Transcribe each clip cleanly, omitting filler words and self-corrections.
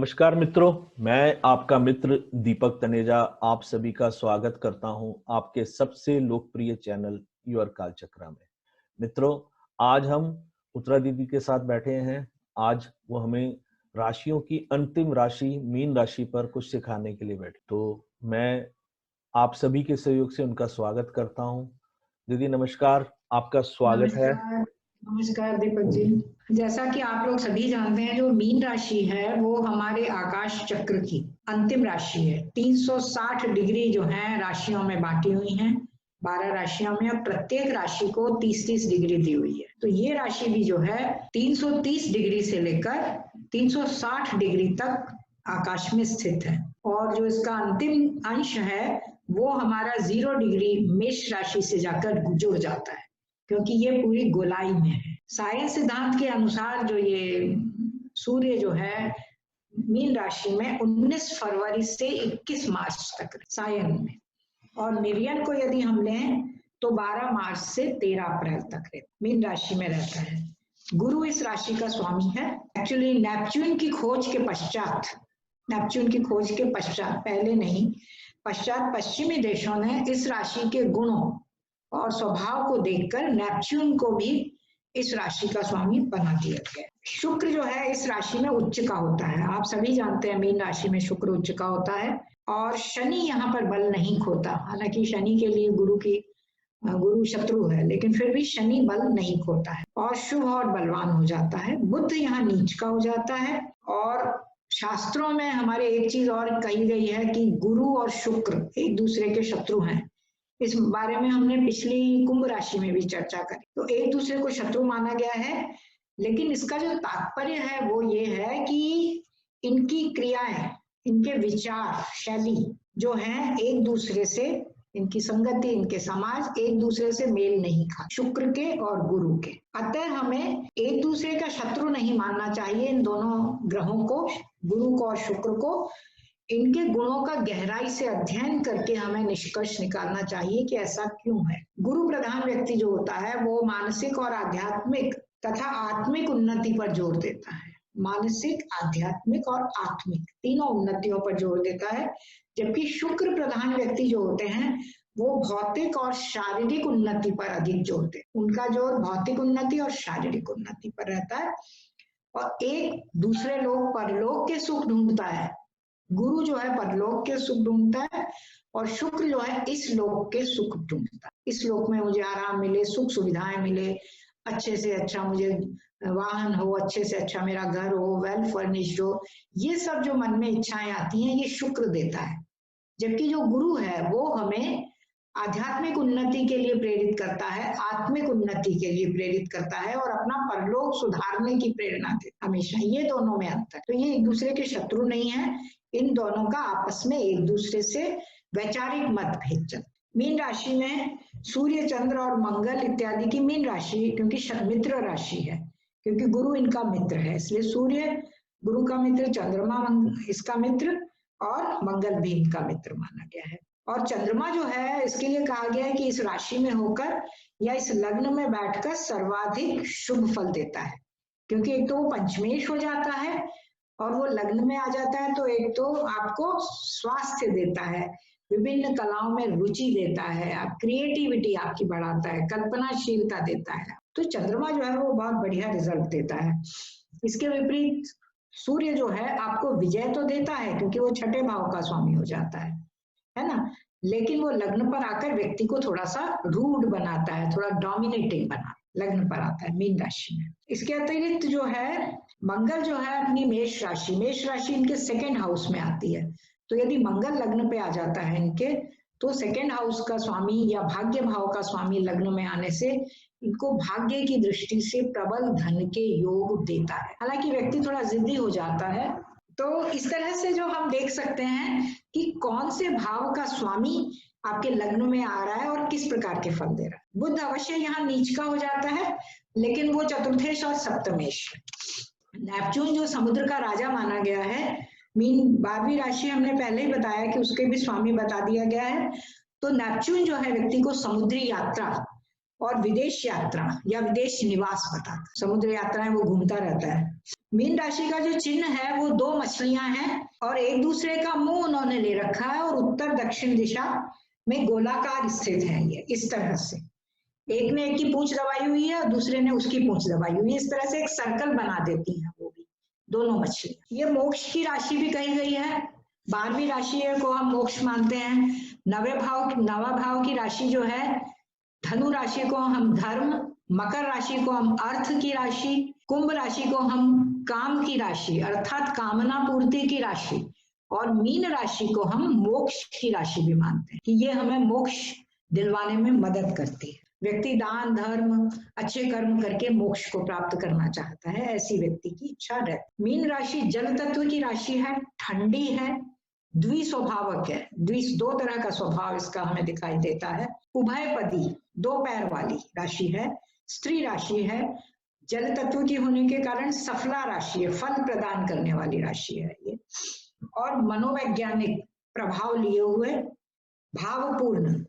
नमस्कार मित्रों, मैं आपका मित्र दीपक तनेजा आप सभी का स्वागत करता हूं आपके सबसे लोकप्रिय चैनल योर कालचक्र में। मित्रों, आज हम उत्तरा दीदी के साथ बैठे हैं। आज वो हमें राशियों की अंतिम राशि मीन राशि पर कुछ सिखाने के लिए बैठे। तो मैं आप सभी के सहयोग से उनका स्वागत करता हूं। दीदी नमस्कार, आपका स्वागत है। नमस्कार। नमस्कार दीपक जी। जैसा कि आप लोग सभी जानते हैं, जो मीन राशि है वो हमारे आकाश चक्र की अंतिम राशि है। 360 डिग्री जो है राशियों में बांटी हुई हैं, 12 राशियों में, और प्रत्येक राशि को 30-30 डिग्री दी हुई है। तो ये राशि भी जो है 330 डिग्री से लेकर 360 डिग्री तक आकाश में स्थित है। और जो इसका अंतिम अंश है वो हमारा 0 डिग्री मेष राशि से जाकर जुड़ जाता है, क्योंकि ये पूरी गोलाई में है। सायन सिद्धांत के अनुसार जो ये सूर्य जो है मीन राशि में 19 फरवरी से 21 मार्च तक सायन में, और निर्यन को यदि हम लें तो 12 मार्च से 13 अप्रैल तक मीन राशि में रहता है। गुरु इस राशि का स्वामी है। एक्चुअली नेपच्यून की खोज के पश्चात, पहले नहीं, पश्चात पश्चिमी देशों ने इस राशि के गुणों और स्वभाव को देखकर नेपच्यून को भी इस राशि का स्वामी बना दिया गया। शुक्र जो है इस राशि में उच्च का होता है। आप सभी जानते हैं मीन राशि में शुक्र उच्च का होता है, और शनि यहाँ पर बल नहीं खोता। हालांकि शनि के लिए गुरु शत्रु है, लेकिन फिर भी शनि बल नहीं खोता है और शुभ और बलवान हो जाता है। बुध यहाँ नीच का हो जाता है। और शास्त्रों में हमारे एक चीज और कही गई है कि गुरु और शुक्र एक दूसरे के शत्रु हैं। इस बारे में हमने पिछली कुंभ राशि में भी चर्चा करी। तो एक दूसरे को शत्रु माना गया है, लेकिन इसका जो तात्पर्य है वो ये है कि इनकी क्रियाएं, इनके विचार शैली जो है एक दूसरे से, इनकी संगति, इनके समाज एक दूसरे से मेल नहीं खा, शुक्र के और गुरु के। अतः हमें एक दूसरे का शत्रु नहीं मानना चाहिए इन दोनों ग्रहों को, गुरु को और शुक्र को। इनके गुणों का गहराई से अध्ययन करके हमें निष्कर्ष निकालना चाहिए कि ऐसा क्यों है। गुरु प्रधान व्यक्ति जो होता है वो मानसिक और आध्यात्मिक तथा आत्मिक उन्नति पर जोर देता है। मानसिक, आध्यात्मिक और आत्मिक तीनों उन्नतियों पर जोर देता है। जबकि शुक्र प्रधान व्यक्ति जो होते हैं वो भौतिक और शारीरिक उन्नति पर अधिक जोर देते हैं। उनका जोर भौतिक उन्नति और शारीरिक उन्नति पर रहता है। और एक दूसरे लोग परलोक के सुख ढूंढता है। गुरु जो है परलोक के सुख ढूंढता है, और शुक्र जो है इस लोक के सुख ढूंढता है। इस लोक में मुझे आराम मिले, सुख सुविधाएं मिले, अच्छे से अच्छा मुझे वाहन हो, अच्छे से अच्छा मेरा घर हो, वेल फर्निश्ड हो, ये सब जो मन में इच्छाएं आती हैं ये शुक्र देता है। जबकि जो गुरु है वो हमें आध्यात्मिक उन्नति के लिए प्रेरित करता है, आत्मिक उन्नति के लिए प्रेरित करता है, और अपना परलोक सुधारने की प्रेरणा देता है हमेशा। ये दोनों में अंतर। तो ये एक दूसरे के शत्रु नहीं है। इन दोनों का आपस में एक दूसरे से वैचारिक मतभेद चलता। मीन राशि में सूर्य, चंद्र और मंगल इत्यादि की मीन राशि, क्योंकि मित्र राशि है, क्योंकि गुरु इनका मित्र है, इसलिए सूर्य गुरु का मित्र, चंद्रमा इसका मित्र, और मंगल भी इनका मित्र माना गया है। और चंद्रमा जो है इसके लिए कहा गया है कि इस राशि में होकर या इस लग्न में बैठकर सर्वाधिक शुभ फल देता है, क्योंकि एक तो वो पंचमेश हो जाता है और वो लग्न में आ जाता है। तो एक तो आपको स्वास्थ्य देता है, विभिन्न कलाओं में रुचि देता है, आप क्रिएटिविटी आपकी बढ़ाता है, कल्पनाशीलता देता है। तो चंद्रमा जो है वो बहुत बढ़िया रिजल्ट देता है। इसके विपरीत सूर्य जो है आपको विजय तो देता है, क्योंकि वो छठे भाव का स्वामी हो जाता है ना, लेकिन वो लग्न पर आकर व्यक्ति को थोड़ा सा रूड बनाता है, थोड़ा डोमिनेटिंग बनाता है, लग्न पर आता है मीन राशि में। इसके अतिरिक्त जो है मंगल जो है अपनी मेष राशि इनके सेकेंड हाउस में आती है। तो यदि मंगल लग्न पे आ जाता है इनके, तो सेकेंड हाउस का स्वामी या भाग्य भाव का स्वामी लग्न में आने से इनको भाग्य की दृष्टि से प्रबल धन के योग देता है। हालांकि व्यक्ति थोड़ा जिद्दी हो जाता है। तो इस तरह से जो हम देख सकते हैं कि कौन से भाव का स्वामी आपके लग्न में आ रहा है और किस प्रकार के फल दे रहा है। बुध अवश्य यहाँ नीच का हो जाता है, लेकिन वो चतुर्थेश और सप्तमेश। नेपच्यून जो समुद्र का राजा माना गया है, मीन 12वीं राशि हमने पहले ही बताया कि उसके भी स्वामी बता दिया गया है। तो नेपच्यून जो है व्यक्ति को समुद्री यात्रा और विदेश यात्रा या विदेश निवास बताता है। समुद्र यात्राएं वो घूमता रहता है। मीन राशि का जो चिन्ह है वो 2 मछलियां हैं और एक दूसरे का मुंह उन्होंने ले रखा है और उत्तर दक्षिण दिशा में गोलाकार स्थित है। ये इस तरह से एक ने एक की पूंछ दबाई हुई है और दूसरे ने उसकी पूंछ दबाई हुई है। इस तरह से एक सर्कल बना देती हैं वो भी दोनों मछलियां। ये मोक्ष की राशि भी कही गई है। 12वीं राशि को हम मोक्ष मानते हैं। नवा भाव की राशि जो है, धनु राशि को हम धर्म, मकर राशि को हम अर्थ की राशि, कुंभ राशि को हम काम की राशि अर्थात कामना पूर्ति की राशि और मीन राशि को हम मोक्ष की राशि भी मानते हैं कि ये हमें मोक्ष दिलवाने में मदद करती है। व्यक्ति दान धर्म अच्छे कर्म करके मोक्ष को प्राप्त करना चाहता है, ऐसी व्यक्ति की इच्छा रहती। मीन राशि जल तत्व की राशि है, ठंडी है, द्विस्वभावक है। 2 तरह का स्वभाव इसका हमें दिखाई देता है। उभयपदी 2 पैर वाली राशि है, स्त्री राशि है, जल तत्व की होने के कारण सफला राशि है, फल प्रदान करने वाली राशि है ये, और मनोवैज्ञानिक प्रभाव लिए हुए भावपूर्ण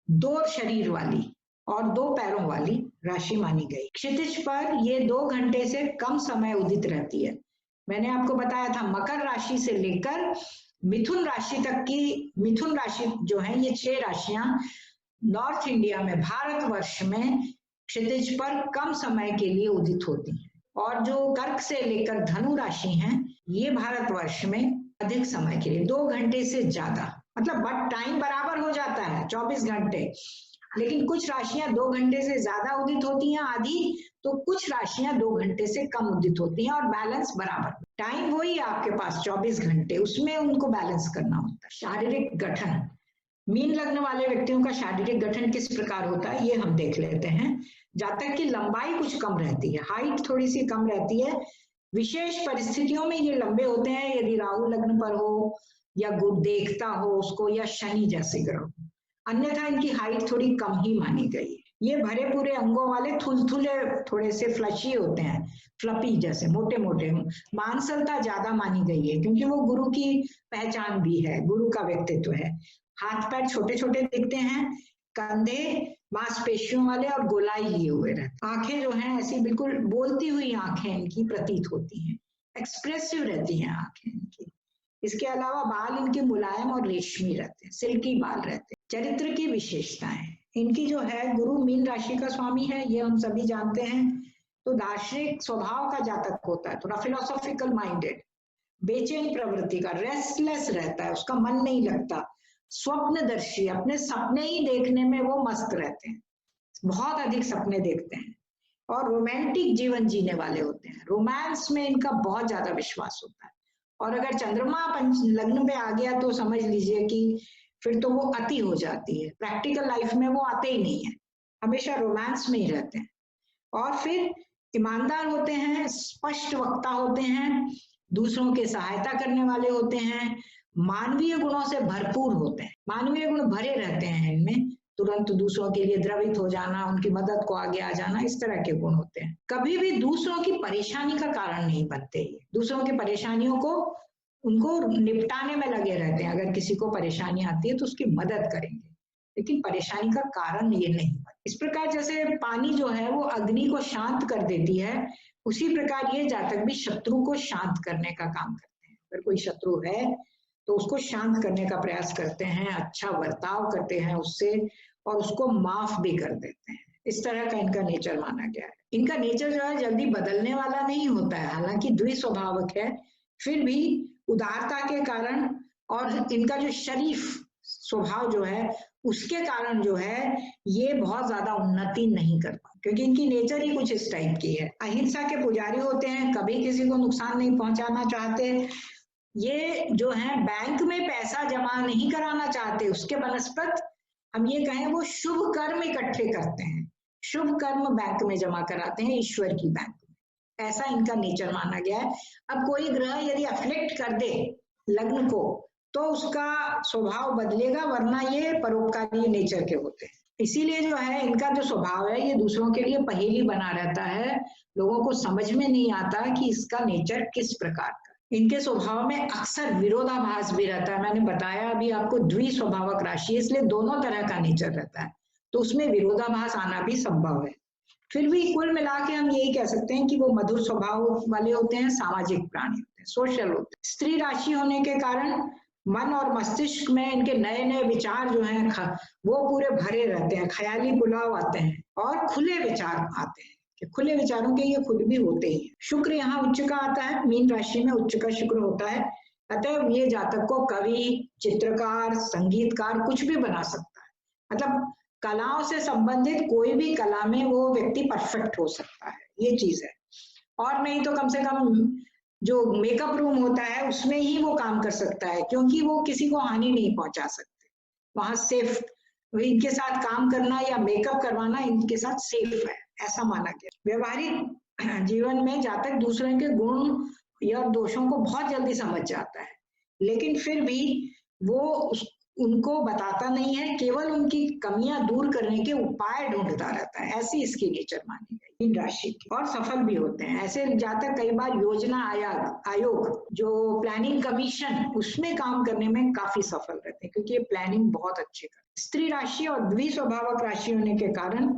2 शरीर वाली और 2 पैरों वाली राशि मानी गई। क्षितिज पर ये 2 घंटे से कम समय उदित रहती है। मैंने आपको बताया था मकर राशि से लेकर मिथुन राशि तक की, मिथुन राशि जो है ये 6 राशियां नॉर्थ इंडिया में भारतवर्ष में क्षितिज पर कम समय के लिए उदित होती हैं और जो कर्क से लेकर धनु राशि हैं ये भारतवर्ष में अधिक समय के लिए 2 घंटे से ज्यादा, मतलब टाइम बराबर हो जाता है 24 घंटे, लेकिन कुछ राशियां 2 घंटे से ज्यादा उदित होती हैं आधी, तो कुछ राशियां 2 घंटे से कम उदित होती हैं और बैलेंस बराबर। टाइम वही है आपके पास 24 घंटे, उसमें उनको बैलेंस करना होता है। शारीरिक गठन, मीन लग्न वाले व्यक्तियों का शारीरिक गठन किस प्रकार होता है ये हम देख लेते हैं। जातक की लंबाई कुछ कम रहती है, हाइट थोड़ी सी कम रहती है। विशेष परिस्थितियों में ये लंबे होते हैं, यदि राहु लग्न पर हो या गुरु देखता हो उसको या शनि जैसे ग्रह, अन्यथा इनकी हाइट थोड़ी कम ही मानी गई है। ये भरे पूरे अंगों वाले थुलथुले थोड़े से फ्लशी होते हैं, फ्लपी जैसे मोटे मोटे। मांसलता ज्यादा मानी गई है क्योंकि वो गुरु की पहचान भी है, गुरु का व्यक्तित्व है। हाथ पैर छोटे छोटे दिखते हैं, कंधे मांसपेशियों वाले और गोलाई लिए हुए रहते। आंखें जो हैं ऐसी बिल्कुल बोलती हुई आंखें इनकी प्रतीत होती हैं, एक्सप्रेसिव रहती हैं आंखें इनकी। इसके अलावा बाल इनके मुलायम और रेशमी रहते हैं, सिल्की बाल रहते हैं। चरित्र की विशेषताएं इनकी जो है, गुरु मीन राशि का स्वामी है, ये हम सभी जानते हैं। तो दार्शनिक स्वभाव का जातक होता है, थोड़ा फिलोसॉफिकल माइंडेड, बेचैन प्रवृत्ति का, रेस्टलेस रहता है, उसका मन नहीं लगता। स्वप्नदर्शी, अपने सपने ही देखने में वो मस्त रहते हैं, बहुत अधिक सपने देखते हैं और रोमांटिक जीवन जीने वाले होते हैं। रोमांस में इनका बहुत ज्यादा विश्वास होता है और अगर चंद्रमा लग्न पे आ गया तो समझ लीजिए कि फिर तो वो अति हो जाती है। प्रैक्टिकल लाइफ में वो आते ही नहीं है, हमेशा रोमांस में ही रहते हैं। और फिर ईमानदार होते हैं, स्पष्ट वक्ता होते हैं, दूसरों की सहायता करने वाले होते हैं, मानवीय गुणों से भरपूर होते हैं। मानवीय गुण भरे रहते हैं इनमें, तुरंत दूसरों के लिए द्रवित हो जाना, उनकी मदद को आगे आ जाना, इस तरह के गुण होते हैं। कभी भी दूसरों की परेशानी का कारण नहीं बनते ये, दूसरों की परेशानियों को उनको निपटाने में लगे रहते हैं। अगर किसी को परेशानी आती है तो उसकी मदद करेंगे, लेकिन परेशानी का कारण ये नहीं बनता। इस प्रकार जैसे पानी जो है वो अग्नि को शांत कर देती है, उसी प्रकार ये जातक भी शत्रु को शांत करने का काम करते हैं। अगर कोई शत्रु है तो उसको शांत करने का प्रयास करते हैं, अच्छा बर्ताव करते हैं उससे और उसको माफ भी कर देते हैं। इस तरह का इनका नेचर माना गया है। इनका नेचर जो है जल्दी बदलने वाला नहीं होता है, हालांकि द्विस्वभावक है, फिर भी उदारता के कारण और इनका जो शरीफ स्वभाव जो है उसके कारण जो है ये बहुत ज्यादा उन्नति नहीं कर पाते, क्योंकि इनकी नेचर ही कुछ इस टाइप की है। अहिंसा के पुजारी होते हैं, कभी किसी को नुकसान नहीं पहुंचाना चाहते। ये जो है बैंक में पैसा जमा नहीं कराना चाहते, उसके बनस्पत हम ये कहें वो शुभ कर्म इकट्ठे करते हैं, शुभ कर्म बैंक में जमा कराते हैं, ईश्वर की बैंक में। ऐसा इनका नेचर माना गया है। अब कोई ग्रह यदि अफ्लिक्ट कर दे लग्न को तो उसका स्वभाव बदलेगा, वरना ये परोपकारी नेचर के होते हैं। इसीलिए जो है इनका जो स्वभाव है ये दूसरों के लिए पहेली बना रहता है, लोगों को समझ में नहीं आता कि इसका नेचर किस प्रकार का। इनके स्वभाव में अक्सर विरोधाभास भी रहता है। मैंने बताया अभी आपको द्विस्वभावक राशि है, इसलिए दोनों तरह का नेचर रहता है। तो उसमें विरोधाभास आना भी संभव है। फिर भी कुल मिला के हम यही कह सकते हैं कि वो मधुर स्वभाव वाले होते हैं, सामाजिक प्राणी होते हैं, सोशल होते हैं। स्त्री राशि होने के कारण मन और मस्तिष्क में इनके नए नए विचार जो हैं वो पूरे भरे रहते हैं, ख्याली पुलाव आते हैं और खुले विचार आते हैं कि खुले विचारों के ये खुद भी होते ही। शुक्र यहाँ उच्च का आता है, मीन राशि में उच्च का शुक्र होता है, अतः ये जातक को कवि, चित्रकार, संगीतकार कुछ भी बना सकता है। मतलब कलाओं से संबंधित कोई भी कला में वो व्यक्ति परफेक्ट हो सकता है, ये चीज है। और नहीं तो कम से कम जो मेकअप रूम होता है उसमें ही वो काम कर सकता है, क्योंकि वो किसी को हानि नहीं पहुंचा सकते, वहां सेफ, इनके साथ काम करना या मेकअप करवाना इनके साथ सेफ है, ऐसा माना गया। व्यवहारिक जीवन में जातक दूसरों के गुण या दोषों को बहुत जल्दी समझ जाता है, लेकिन फिर भी वो उनको बताता नहीं है, केवल उनकी कमियां दूर करने के उपाय ढूंढता रहता है, ऐसी इसकी नेचर मानी गई इन राशि की। और सफल भी होते हैं ऐसे जातक। कई बार योजना आयोग जो प्लानिंग कमीशन, उसमें काम करने में काफी सफल रहते हैं, क्योंकि ये प्लानिंग बहुत अच्छे करते हैं। स्त्री राशि और द्विस्वभावक राशि होने के कारण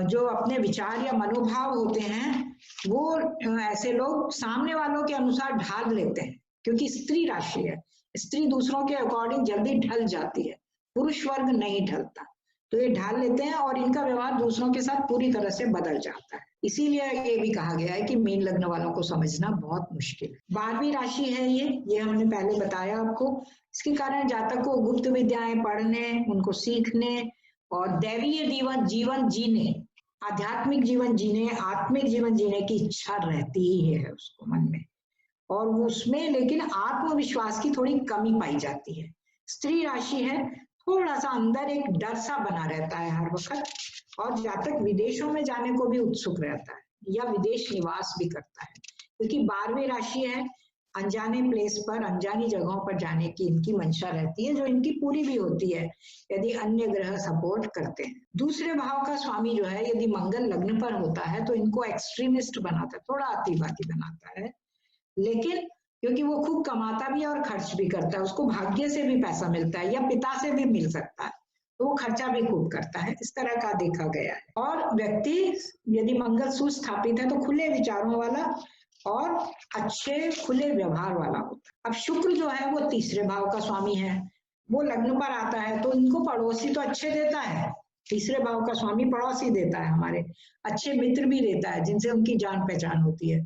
जो अपने विचार या मनोभाव होते हैं वो ऐसे लोग सामने वालों के अनुसार ढाल लेते हैं, क्योंकि स्त्री राशि है, स्त्री दूसरों के अकॉर्डिंग जल्दी ढल जाती है, पुरुष वर्ग नहीं ढलता, तो ये ढाल लेते हैं और इनका व्यवहार दूसरों के साथ पूरी तरह से बदल जाता है। इसीलिए ये भी कहा गया है कि मीन लग्न वालों को समझना बहुत मुश्किल है। 12वीं राशि है ये हमने पहले बताया आपको। इसके कारण जातक को गुप्त विद्याएं पढ़ने, उनको सीखने और दैवीय जीवन जीने, आध्यात्मिक जीवन जीने, आत्मिक जीवन जीने की इच्छा रहती ही है उसको मन में, और उसमें लेकिन आत्मविश्वास की थोड़ी कमी पाई जाती है। स्त्री राशि है, थोड़ा सा अंदर एक डर सा बना रहता है हर वक्त, और जातक विदेशों में जाने को भी उत्सुक रहता है या विदेश निवास भी करता है, क्योंकि 12वीं राशि है, अनजाने प्लेस पर, अनजानी जगहों पर जाने की इनकी मंशा रहती है, जो इनकी पूरी भी होती है यदि अन्य ग्रह सपोर्ट करते हैं। दूसरे भाव का स्वामी जो है यदि मंगल लग्न पर होता है तो इनको एक्सट्रीमिस्ट बनाता है, थोड़ा अतिवादी बनाता है, लेकिन क्योंकि वो खूब कमाता भी है और खर्च भी करता है, उसको भाग्य से भी पैसा मिलता है या पिता से भी मिल सकता है, तो वो खर्चा भी खूब करता है, इस तरह का देखा गया है। और व्यक्ति यदि मंगल सुस्थापित है तो खुले विचारों वाला और अच्छे खुले व्यवहार वाला होता है। अब शुक्र जो है वो तीसरे भाव का स्वामी है, वो लग्न पर आता है तो इनको पड़ोसी तो अच्छे देता है, तीसरे भाव का स्वामी पड़ोसी देता है, हमारे अच्छे मित्र भी देता है जिनसे उनकी जान पहचान होती है,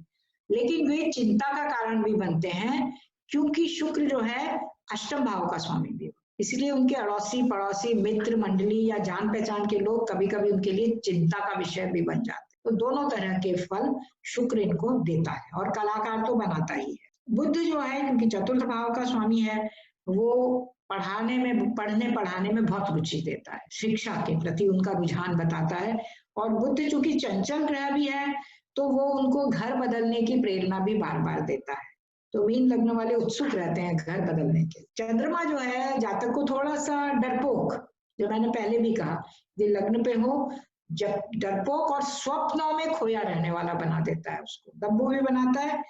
लेकिन वे चिंता का कारण भी बनते हैं, क्योंकि शुक्र जो है अष्टम भाव का स्वामी भी, इसलिए उनके अड़ोसी पड़ोसी मित्र मंडली या जान पहचान के लोग कभी कभी उनके लिए चिंता का विषय भी बन जाते हैं। तो दोनों तरह के फल शुक्र इनको देता है, और कलाकार तो बनाता ही है। बुध जो है, क्योंकि चतुर्थ भाव का स्वामी है, वो पढ़ने पढ़ाने में बहुत रुचि देता है, शिक्षा के प्रति उनका रुझान बताता है, और बुध चूंकि चंचल ग्रह भी है तो वो उनको घर बदलने की प्रेरणा भी बार बार देता है, तो मीन लग्न वाले उत्सुक रहते हैं घर बदलने के। चंद्रमा जो है जातक को थोड़ा सा डरपोक, जो मैंने पहले भी कहा, ये लग्न पे हो, जब डरपोक और स्वप्नों में खोया रहने वाला बना देता है, उसको दब्बू भी बनाता है,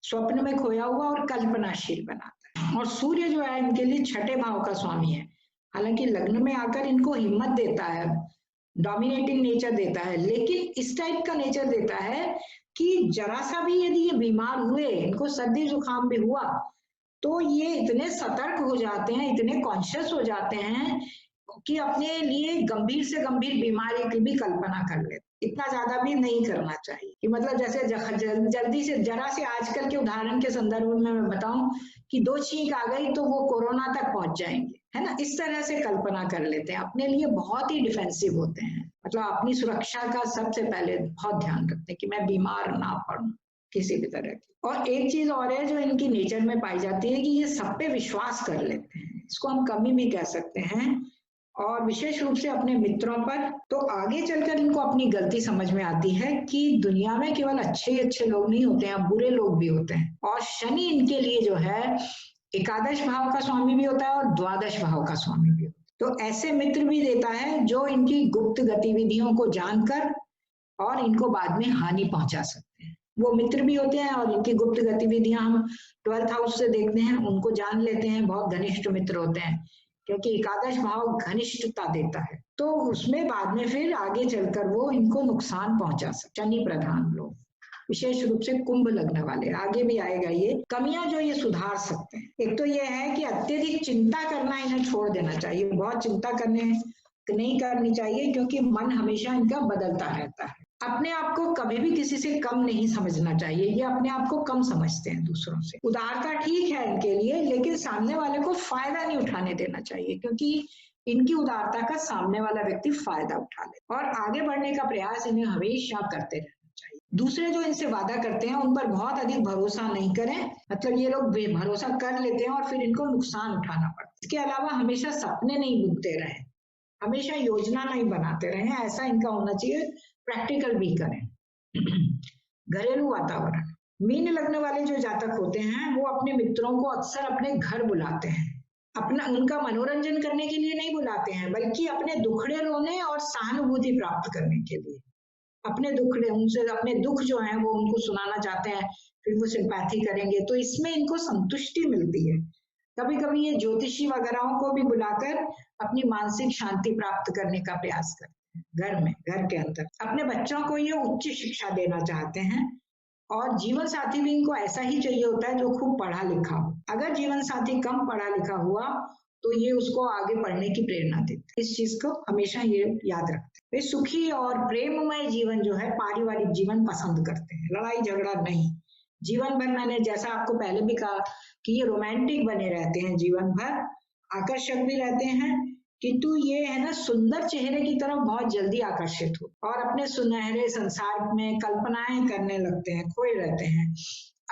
स्वप्न में खोया हुआ और कल्पनाशील बनाता है। और सूर्य जो है इनके लिए छठे भाव का स्वामी है, हालांकि लग्न में आकर इनको हिम्मत देता है, डोमिनेटिंग नेचर देता है, लेकिन इस टाइप का नेचर देता है कि जरा सा भी यदि ये बीमार हुए, इनको सर्दी जुकाम भी हुआ, तो ये इतने सतर्क हो जाते हैं, इतने कॉन्शियस हो जाते हैं कि अपने लिए गंभीर से गंभीर बीमारी की भी कल्पना कर लेते। इतना ज्यादा भी नहीं करना चाहिए कि मतलब जैसे जल्दी से जरा से, आजकल के उदाहरण के संदर्भ में मैं बताऊं कि 2 छींक आ गई तो वो कोरोना तक पहुंच जाएंगे, है ना, इस तरह से कल्पना कर लेते हैं, अपने लिए बहुत ही डिफेंसिव होते हैं, मतलब अपनी सुरक्षा का सबसे पहले बहुत ध्यान रखते हैं कि मैं बीमार ना पड़ूं किसी भी तरह की। और एक चीज और है जो इनकी नेचर में पाई जाती है कि ये सब पे विश्वास कर लेते हैं, इसको हम कमी भी कह सकते हैं, और विशेष रूप से अपने मित्रों पर। तो आगे चलकर इनको अपनी गलती समझ में आती है कि दुनिया में केवल अच्छे लोग नहीं होते हैं, बुरे लोग भी होते हैं। और शनि इनके लिए जो है एकादश भाव का स्वामी भी होता है और द्वादश भाव का स्वामी भी होता है, तो ऐसे मित्र भी देता है जो इनकी गुप्त गतिविधियों को जानकर और इनको बाद में हानि पहुंचा सकते हैं, वो मित्र भी होते हैं। और इनकी गुप्त गतिविधियां हम 12th हाउस से देखते हैं, उनको जान लेते हैं, बहुत घनिष्ठ मित्र होते हैं, क्योंकि एकादश भाव घनिष्ठता देता है, तो उसमें बाद में फिर आगे चलकर वो इनको नुकसान पहुंचा सकते। शनि प्रधान लोग, विशेष रूप से कुंभ लगने वाले, आगे भी आएगा ये कमियां जो ये सुधार सकते हैं। एक तो ये है कि अत्यधिक चिंता करना इन्हें छोड़ देना चाहिए, बहुत चिंता नहीं करनी चाहिए, क्योंकि मन हमेशा इनका बदलता रहता है। अपने आप को कभी भी किसी से कम नहीं समझना चाहिए, ये अपने आप को कम समझते हैं दूसरों से। उदारता ठीक है इनके लिए, लेकिन सामने वाले को फायदा नहीं उठाने देना चाहिए, क्योंकि इनकी उदारता का सामने वाला व्यक्ति फायदा उठा ले। और आगे बढ़ने का प्रयास इन्हें हमेशा करते रहना चाहिए। दूसरे जो इनसे वादा करते हैं उन पर बहुत अधिक भरोसा नहीं करें, मतलब ये लोग भरोसा कर लेते हैं और फिर इनको नुकसान उठाना पड़ता है। इसके अलावा हमेशा सपने नहीं बुनते रहे, हमेशा योजना नहीं बनाते रहे, ऐसा इनका होना चाहिए। प्रैक्टिकल भी करें। घरेलू वातावरण, मीन लगने वाले जो जातक होते हैं वो अपने मित्रों को अक्सर अपने घर बुलाते हैं, उनका मनोरंजन करने के लिए नहीं बुलाते हैं, बल्कि अपने दुखड़े रोने और सहानुभूति प्राप्त करने के लिए। उनसे अपने दुख जो है वो उनको सुनाना चाहते हैं, फिर वो सिंपैथी करेंगे, तो इसमें इनको संतुष्टि मिलती है। कभी कभी ये ज्योतिषी वगैरह को भी बुलाकर अपनी मानसिक शांति प्राप्त करने का प्रयास करते हैं। घर के अंदर अपने बच्चों को ये उच्च शिक्षा देना चाहते हैं, और जीवन साथी भी इनको ऐसा ही चाहिए होता है जो खूब पढ़ा लिखा हो। अगर जीवन साथी कम पढ़ा लिखा हुआ तो ये उसको आगे पढ़ने की प्रेरणा देते हैं। इस चीज को हमेशा ये याद रखते हैं। वे सुखी और प्रेममय जीवन जो है, पारिवारिक जीवन पसंद करते हैं, लड़ाई झगड़ा नहीं। जीवन भर, मैंने जैसा आपको पहले भी कहा कि ये रोमांटिक बने रहते हैं जीवन भर, आकर्षक भी रहते हैं, किंतु ये है ना सुंदर चेहरे की तरफ बहुत जल्दी आकर्षित हो और अपने सुनहरे संसार में कल्पनाएं करने लगते हैं, खोए रहते हैं।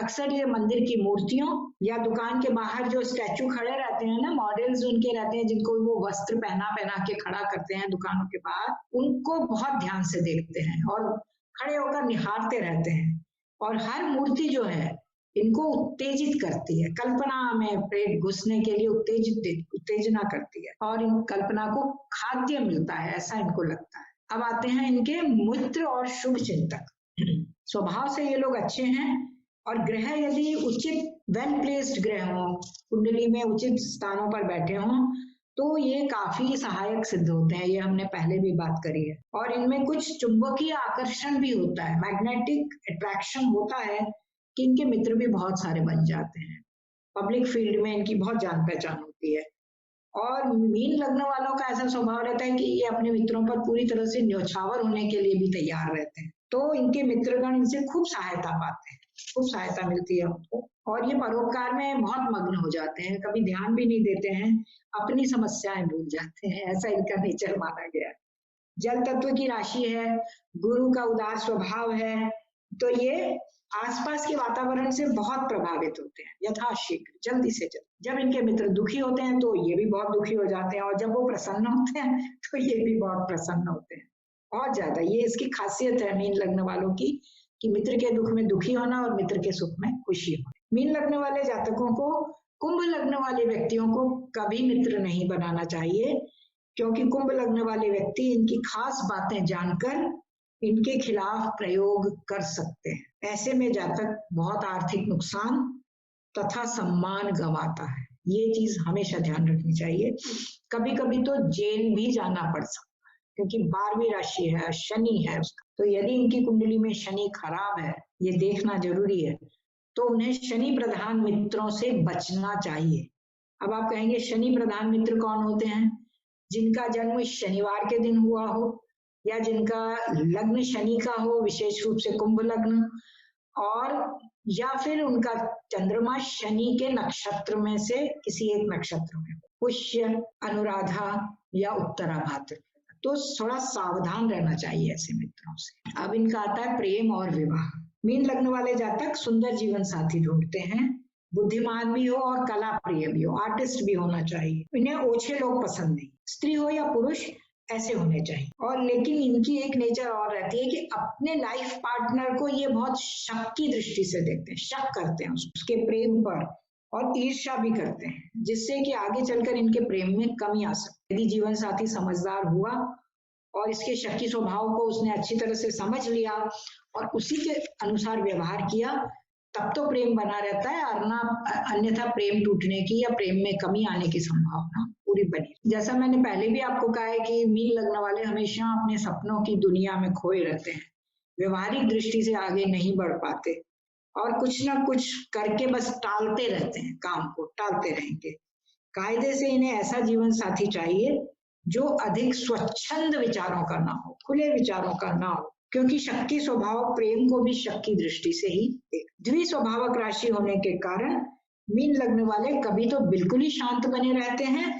अक्सर ये मंदिर की मूर्तियों या दुकान के बाहर जो स्टैचू खड़े रहते हैं ना, मॉडल्स उनके रहते हैं जिनको वो वस्त्र पहना के खड़ा करते हैं दुकानों के बाहर, उनको बहुत ध्यान से देखते हैं और खड़े होकर निहारते रहते हैं। और हर मूर्ति जो है इनको उत्तेजित करती है, कल्पना में प्रेम घुसने के लिए उत्तेजना करती है, और इन कल्पना को खाद्य मिलता है, ऐसा इनको लगता है। अब आते हैं इनके मित्र और शुभ चिंतक। स्वभाव से ये लोग अच्छे हैं, और ग्रह यदि उचित वेल प्लेस्ड ग्रह हो, कुंडली में उचित स्थानों पर बैठे हों, तो ये काफी सहायक सिद्ध होते हैं। ये हमने पहले भी बात करी है। और इनमें कुछ चुंबकीय आकर्षण भी होता है, मैग्नेटिक अट्रैक्शन होता है, कि इनके मित्र भी बहुत सारे बन जाते हैं। पब्लिक फील्ड में इनकी बहुत जान पहचान होती है। और मीन लग्न वालों का ऐसा स्वभाव रहता है कि ये अपने मित्रों पर पूरी तरह से न्यौछावर होने के लिए भी तैयार रहते हैं, तो इनके मित्रगण इनसे खूब सहायता पाते हैं, खूब सहायता मिलती है उनको। और ये परोपकार में बहुत मग्न हो जाते हैं, कभी ध्यान भी नहीं देते हैं, अपनी समस्याएं भूल जाते हैं, ऐसा इनका नेचर माना गया है। जल तत्व की राशि है, गुरु का उदार स्वभाव है, तो ये आसपास के वातावरण से बहुत प्रभावित होते हैं, यथाशीघ्र, जल्दी से जल्दी। जब इनके मित्र दुखी होते हैं तो ये भी बहुत दुखी हो जाते हैं, और जब वो प्रसन्न होते हैं तो ये भी बहुत प्रसन्न होते हैं, बहुत ज्यादा। ये इसकी खासियत है मीन लग्न वालों की, कि मित्र के दुख में दुखी होना और मित्र के सुख में खुशी होना। मीन लग्न वाले जातकों को कुंभ लग्न वाले व्यक्तियों को कभी मित्र नहीं बनाना चाहिए, क्योंकि कुंभ लग्न वाले व्यक्ति इनकी खास बातें जानकर इनके खिलाफ प्रयोग कर सकते हैं। ऐसे में जातक बहुत आर्थिक नुकसान तथा सम्मान गंवाता है, ये चीज हमेशा ध्यान रखनी चाहिए। कभी कभी तो जेल भी जाना पड़ सकता है, क्योंकि 12वीं राशि है, शनि है उसका। तो यदि इनकी कुंडली में शनि खराब है, ये देखना जरूरी है, तो उन्हें शनि प्रधान मित्रों से बचना चाहिए। अब आप कहेंगे शनि प्रधान मित्र कौन होते हैं? जिनका जन्म शनिवार के दिन हुआ हो, या जिनका लग्न शनि का हो, विशेष रूप से कुंभ लग्न, और या फिर उनका चंद्रमा शनि के नक्षत्र में से किसी एक नक्षत्र में, पुष्य, अनुराधा या उत्तरा भाद्र, तो थोड़ा सावधान रहना चाहिए ऐसे मित्रों से। अब इनका आता है प्रेम और विवाह। मीन लग्न वाले जातक सुंदर जीवन साथी ढूंढते हैं, बुद्धिमान भी हो और कला प्रिय भी हो, आर्टिस्ट भी होना चाहिए। इन्हें ओछे लोग पसंद नहीं, स्त्री हो या पुरुष ऐसे होने चाहिए। और लेकिन इनकी एक नेचर और रहती है कि अपने लाइफ पार्टनर को ये बहुत शक की दृष्टि से देखते हैं, शक करते हैं उसके प्रेम पर, और ईर्ष्या भी करते हैं, जिससे कि आगे चलकर इनके प्रेम में कमी आ सकती है। यदि जीवन साथी समझदार हुआ और इसके शक्की स्वभाव को उसने अच्छी तरह से समझ लिया और उसी के अनुसार व्यवहार किया, तब तो प्रेम बना रहता है, और ना अन्यथा प्रेम टूटने की या प्रेम में कमी आने की संभावना पूरी बनी। जैसा मैंने पहले भी आपको कहा है कि मीन लग्न वाले हमेशा अपने सपनों की दुनिया में खोए रहते हैं, व्यवहारिक दृष्टि से आगे नहीं बढ़ पाते और कुछ ना कुछ करके बस टालते रहते हैं, काम को टालते रहेंगे। कायदे से इन्हें ऐसा जीवन साथी चाहिए जो अधिक स्वच्छंद विचारों का ना हो, खुले विचारों का ना हो, क्योंकि शक की स्वभाव प्रेम को भी शक की दृष्टि से ही देख। द्विस्वभावक राशि होने के कारण मीन लग्न वाले कभी तो बिल्कुल ही शांत बने रहते हैं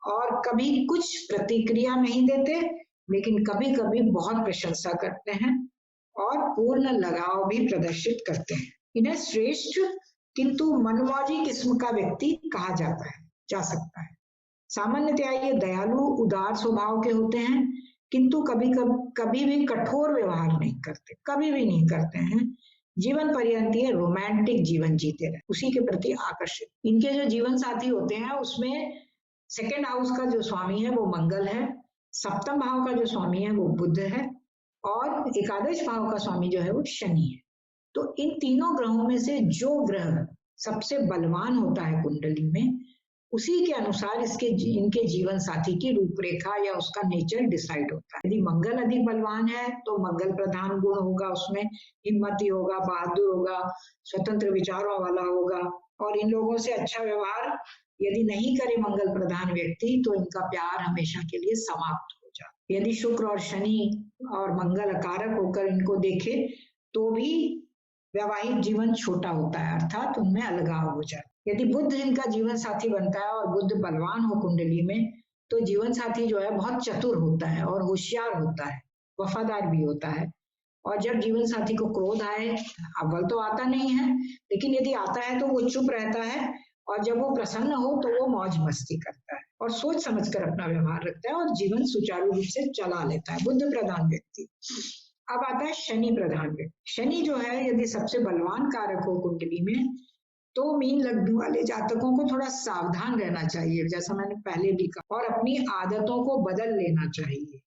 और कभी कुछ प्रतिक्रिया नहीं देते, लेकिन कभी कभी बहुत प्रशंसा करते हैं और पूर्ण लगाव भी प्रदर्शित करते हैं। इन्हें श्रेष्ठ किंतु मनमौजी किस्म का व्यक्ति कहा जा सकता है। सामान्यतया ये दयालु उदार स्वभाव के होते हैं, किंतु कभी भी कठोर व्यवहार नहीं करते, कभी भी नहीं करते हैं। जीवन पर्यंत ये रोमांटिक जीवन जीते रहे, उसी के प्रति आकर्षित। इनके जो जीवन साथी होते हैं उसमें सेकेंड हाउस का जो स्वामी है वो मंगल है, सप्तम भाव का जो स्वामी है वो बुध है और एकादश भाव का स्वामी जो है वो शनि है। तो इन तीनों ग्रहों में से जो ग्रह सबसे बलवान होता है कुंडली में, उसी के अनुसार इनके जीवन साथी की रूपरेखा या उसका नेचर डिसाइड होता है। यदि मंगल अधिक बलवान है तो मंगल प्रधान गुण होगा, उसमें हिम्मती होगा, बहादुर होगा, स्वतंत्र विचारों वाला होगा और इन लोगों से अच्छा व्यवहार यदि नहीं करे मंगल प्रधान व्यक्ति तो इनका प्यार हमेशा के लिए समाप्त हो जाए। यदि शुक्र और शनि और मंगल कारक होकर इनको देखे तो भी वैवाहिक जीवन छोटा होता है, अर्थात उनमें अलगाव हो जाए। यदि बुध इनका जीवन साथी बनता है और बुध बलवान हो कुंडली में तो जीवन साथी जो है बहुत चतुर होता है और होशियार होता है, वफादार भी होता है। और जब जीवन साथी को क्रोध आए, अव्वल तो आता नहीं है, लेकिन यदि आता है तो वो चुप रहता है और जब वो प्रसन्न हो तो वो मौज मस्ती करता है और सोच समझकर अपना व्यवहार रखता है और जीवन सुचारू रूप से चला लेता है, बुध प्रधान व्यक्ति। अब आता है शनि प्रधान व्यक्ति। शनि जो है यदि सबसे बलवान कारक हो कुंडली में तो मीन लग्न वाले जातकों को थोड़ा सावधान रहना चाहिए, जैसा मैंने पहले भी कहा, और अपनी आदतों को बदल लेना चाहिए।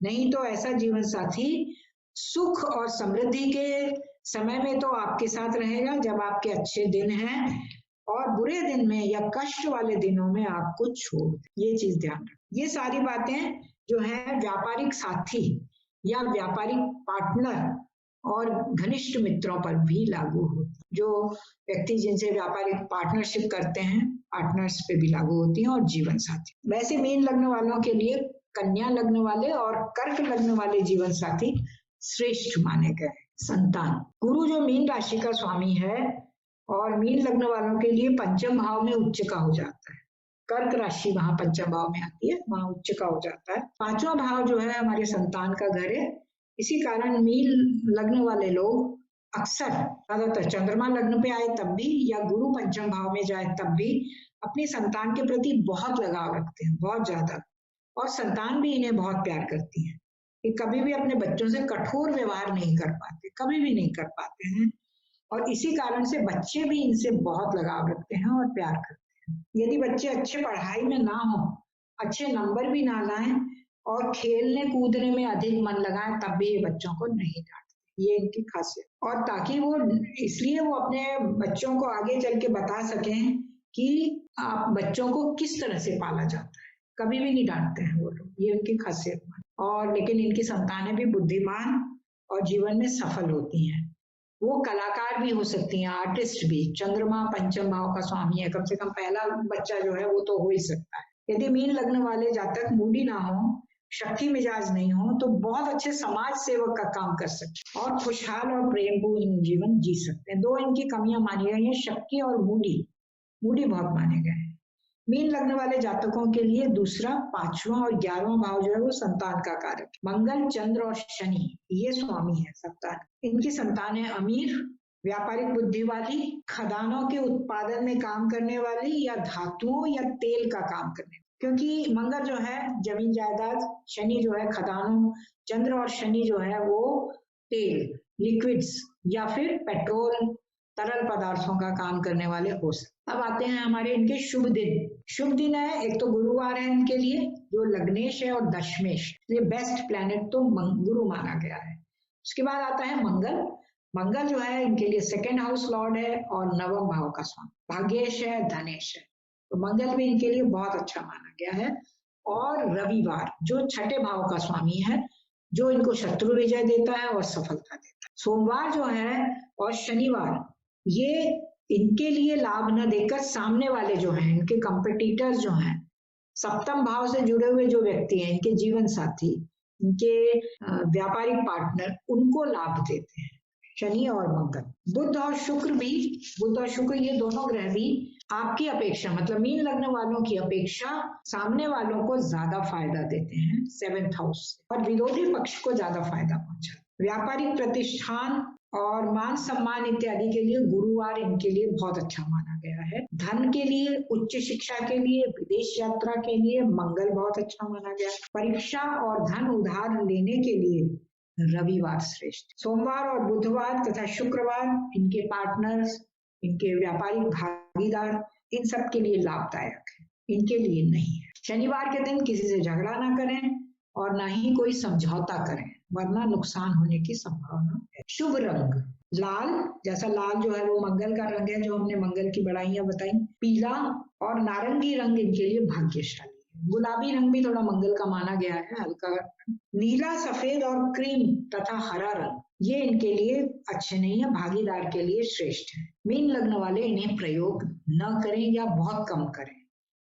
नहीं तो ऐसा जीवन साथी सुख और समृद्धि के समय में तो आपके साथ रहेगा जब आपके अच्छे दिन हैं, और बुरे दिन में या कष्ट वाले दिनों में आपको छोड़ दे। ये चीज ध्यान रखें। ये सारी बातें जो है व्यापारिक साथी या व्यापारिक पार्टनर और घनिष्ठ मित्रों पर भी लागू होती है। जो व्यक्ति जिनसे व्यापारिक पार्टनरशिप करते हैं, पार्टनर्स पे भी लागू होती है और जीवन साथी। वैसे मीन लग्न वालों के लिए कन्या लग्न वाले और कर्क लग्न वाले जीवन साथी श्रेष्ठ माने गए। संतान, गुरु जो मीन राशि का स्वामी है और मीन लग्न वालों के लिए पंचम भाव में उच्च का हो जाता है। कर्क राशि वहां पंचम भाव में आती है, वहां उच्च का हो जाता है। पांचवा भाव जो है हमारे संतान का घर है। इसी कारण मीन लग्न वाले लोग अक्सर ज्यादातर चंद्रमा लग्न पे आए तब भी या गुरु पंचम भाव में जाए तब भी अपनी संतान के प्रति बहुत लगाव रखते हैं, बहुत ज्यादा, और संतान भी इन्हें बहुत प्यार करती है। कि कभी भी अपने बच्चों से कठोर व्यवहार नहीं कर पाते, कभी भी नहीं कर पाते हैं, और इसी कारण से बच्चे भी इनसे बहुत लगाव रखते हैं और प्यार करते हैं। यदि बच्चे अच्छे पढ़ाई में ना हो, अच्छे नंबर भी ना लाएं और खेलने कूदने में अधिक मन लगाएं तब भी ये बच्चों को नहीं डांटते। ये इनकी खासियत। और ताकि वो इसलिए वो अपने बच्चों को आगे चल के बता सकें कि आप बच्चों को किस तरह से पाला जाता है, कभी भी नहीं डांटते हैं वो लोग। ये उनकी खासियत। और लेकिन इनकी संतानें भी बुद्धिमान और जीवन में सफल होती हैं। वो कलाकार भी हो सकती हैं, आर्टिस्ट भी। चंद्रमा पंचम भाव का स्वामी है, कम से कम पहला बच्चा जो है वो तो हो ही सकता है। यदि मीन लग्न वाले जातक मूडी ना हो, शक्ति मिजाज नहीं हो, तो बहुत अच्छे समाज सेवक का काम कर सकते और खुशहाल और प्रेमपूर्ण जीवन जी सकते हैं। दो इनकी कमियां मानी गई हैं, शक्ति और मूडी बहुत माने गए हैं। मीन लग्न वाले जातकों के लिए दूसरा, पांचवा और 11वां भाव जो है वो संतान का कारक। मंगल, चंद्र और शनि ये स्वामी है संतान। इनकी संतान है अमीर, व्यापारिक बुद्धि वाली, खदानों के उत्पादन में काम करने वाली या धातुओं या तेल का काम करने, क्योंकि मंगल जो है जमीन जायदाद, शनि जो है खदानों, चंद्र और शनि जो है वो तेल, लिक्विड्स या फिर पेट्रोल, तरल पदार्थों का काम करने वाले हो सकते। अब आते हैं हमारे इनके शुभ दिन। शुभ दिन है, एक तो गुरुवार है इनके लिए जो लग्नेश है और दशमेश, ये बेस्ट प्लैनेट तो गुरु माना गया है। उसके बाद आता है मंगल। मंगल जो है इनके लिए सेकेंड हाउस लॉर्ड है और नवम भाव का स्वामी। भाग्येश है, धनेश है। तो मंगल भी इनके लिए बहुत अच्छा माना गया है। और रविवार जो छठे भाव का स्वामी है, जो इनको शत्रु विजय देता है और सफलता देता है। सोमवार जो है और शनिवार, ये इनके लिए लाभ न देकर सामने वाले जो हैं, इनके कंपटीटर्स जो हैं, सप्तम भाव से जुड़े हुए जो व्यक्ति हैं, इनके जीवन साथी, इनके व्यापारिक पार्टनर, उनको लाभ देते हैं शनि और मंगल। बुध और शुक्र भी, बुध और शुक्र ये दोनों ग्रह भी आपकी अपेक्षा, मतलब मीन लग्न वालों की अपेक्षा सामने वालों को ज्यादा फायदा देते हैं 7th हाउस से, और विरोधी पक्ष को ज्यादा फायदा पहुंचाते। व्यापारिक प्रतिष्ठान और मान सम्मान इत्यादि के लिए गुरुवार इनके लिए बहुत अच्छा माना गया है। धन के लिए, उच्च शिक्षा के लिए, विदेश यात्रा के लिए मंगल बहुत अच्छा माना गया। परीक्षा और धन उधार लेने के लिए रविवार श्रेष्ठ। सोमवार और बुधवार तथा शुक्रवार इनके पार्टनर्स, इनके व्यापारिक भागीदार, इन सब के लिए लाभदायक है, इनके लिए नहीं है। शनिवार के दिन किसी से झगड़ा ना करें और ना ही कोई समझौता करें, वरना नुकसान होने की संभावना है। शुभ रंग लाल, जैसा लाल जो है वो मंगल का रंग है, जो हमने मंगल की बड़ाइयां बताई। पीला और नारंगी रंग इनके लिए भाग्यशाली है। गुलाबी रंग भी थोड़ा मंगल का माना गया है, हल्का। नीला, सफेद और क्रीम तथा हरा रंग ये इनके लिए अच्छे नहीं है, भागीदार के लिए श्रेष्ठ है। मीन लग्न वाले इन्हें प्रयोग न करें या बहुत कम करें।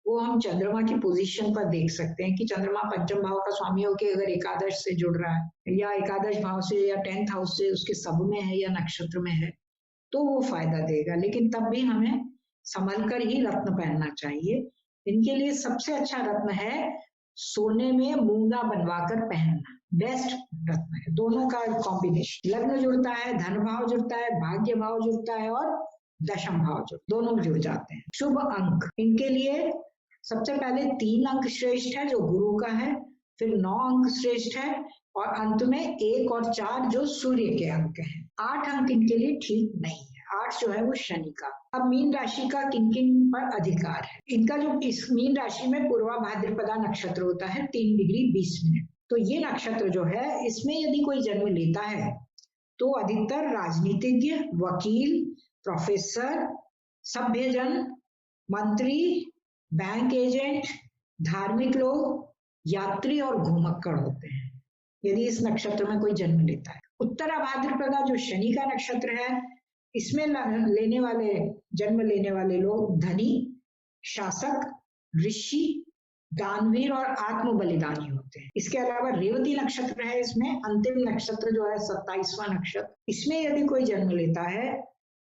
वो हम चंद्रमा की पोजीशन पर देख सकते हैं कि चंद्रमा पंचम भाव का स्वामी होकर अगर एकादश से जुड़ रहा है या एकादश भाव से या 10th हाउस से उसके सब में है या नक्षत्र में है, तो वो फायदा देगा। लेकिन तब भी हमें संभल कर ही रत्न पहनना चाहिए। इनके लिए सबसे अच्छा रत्न है सोने में मूंगा बनवाकर पहनना, बेस्ट रत्न है। दोनों का कॉम्बिनेशन, लग्न जुड़ता है, धन भाव जुड़ता है, भाग्य भाव जुड़ता है और दशम भाव दोनों जुड़ जाते हैं। शुभ अंक इनके लिए सबसे पहले 3 अंक श्रेष्ठ है जो गुरु का है, फिर 9 अंक श्रेष्ठ है और अंत में 1 और 4 जो सूर्य के अंक हैं। 8 अंक इनके लिए ठीक नहीं है, 8 जो है वो शनि का। अब मीन राशि का किन किन पर अधिकार है? इनका जो इस मीन राशि में पूर्वा भाद्रपदा नक्षत्र होता है 3 डिग्री 20 मिनट, तो ये नक्षत्र जो है इसमें यदि कोई जन्म लेता है तो अधिकतर राजनीतिज्ञ, वकील, प्रोफेसर, सभ्यजन, मंत्री, बैंक एजेंट, धार्मिक लोग, यात्री और घुमक्कड़ होते हैं यदि इस नक्षत्र में कोई जन्म लेता है। उत्तरा भाद्रपदा जो शनि का नक्षत्र है, इसमें जन्म लेने वाले लोग धनी, शासक, ऋषि, दानवीर और आत्म बलिदानी होते हैं। इसके अलावा रेवती नक्षत्र है, इसमें अंतिम नक्षत्र जो है 27वां नक्षत्र, इसमें यदि कोई जन्म लेता है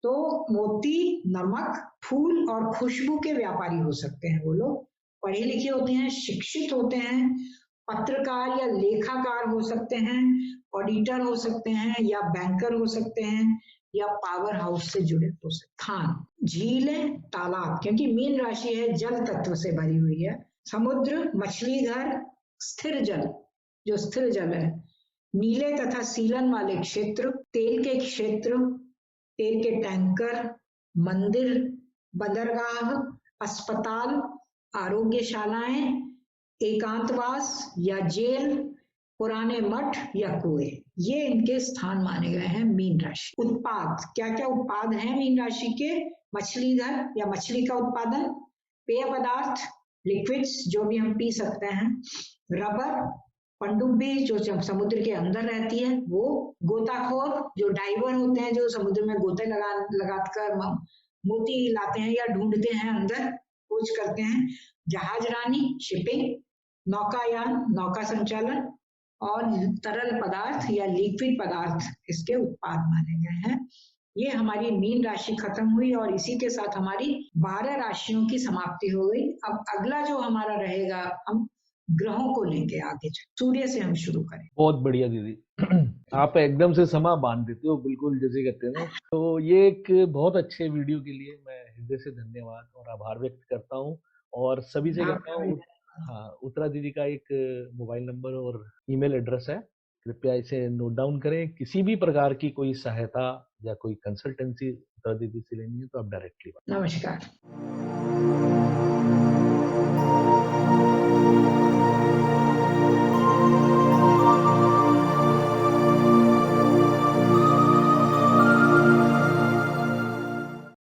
तो मोती, नमक, फूल और खुशबू के व्यापारी हो सकते हैं। वो लोग पढ़े लिखे होते हैं, शिक्षित होते हैं, पत्रकार या लेखाकार हो सकते हैं, ऑडिटर हो सकते हैं या बैंकर हो सकते हैं या पावर हाउस से जुड़े हो सकते। खान, झीलें, तालाब, क्योंकि मीन राशि है जल तत्व से भरी हुई है। समुद्र, मछली घर, स्थिर जल जो स्थिर जल है, नीले तथा सीलन वाले क्षेत्र, तेल के क्षेत्र, तेल के टैंकर, मंदिर, बंदरगाह, अस्पताल, आरोग्यशालाएं, एकांतवास या जेल, पुराने मठ या कुएं, ये इनके स्थान माने गए हैं मीन राशि। उत्पाद, क्या क्या उत्पाद हैं मीन राशि के? मछली घर या मछली का उत्पादन, पेय पदार्थ, लिक्विड्स जो भी हम पी सकते हैं, रबर, पनडुब्बी जो समुद्र के अंदर रहती है वो, गोताखोर जो डाइवर होते हैं जो समुद्र में गोते लगाकर मोती लाते हैं या ढूंढते हैं, अंदर खोज करते हैं, जहाज रानी, शिपिंग, नौकायान, नौका संचालन और तरल पदार्थ या लिक्विड पदार्थ इसके उत्पाद माने गए हैं। ये हमारी मीन राशि खत्म हुई और इसी के साथ हमारी 12 राशियों की समाप्ति हो गई। अब अगला जो हमारा रहेगा, हम ग्रहों को लेके आगे सूर्य से हम शुरू करें। बहुत बढ़िया दीदी, आप एकदम से समा बांध देते हो, बिल्कुल जैसे कहते हैं ना। तो ये एक बहुत अच्छे वीडियो के लिए मैं हृदय से धन्यवाद और आभार व्यक्त करता हूँ और सभी से कहता हूँ। हाँ, उत्तरा दीदी का एक मोबाइल नंबर और ईमेल एड्रेस है, कृपया इसे नोट डाउन करें। किसी भी प्रकार की कोई सहायता या कोई कंसल्टेंसी उत्तरा दीदी से लेनी है तो आप डायरेक्टली। नमस्कार।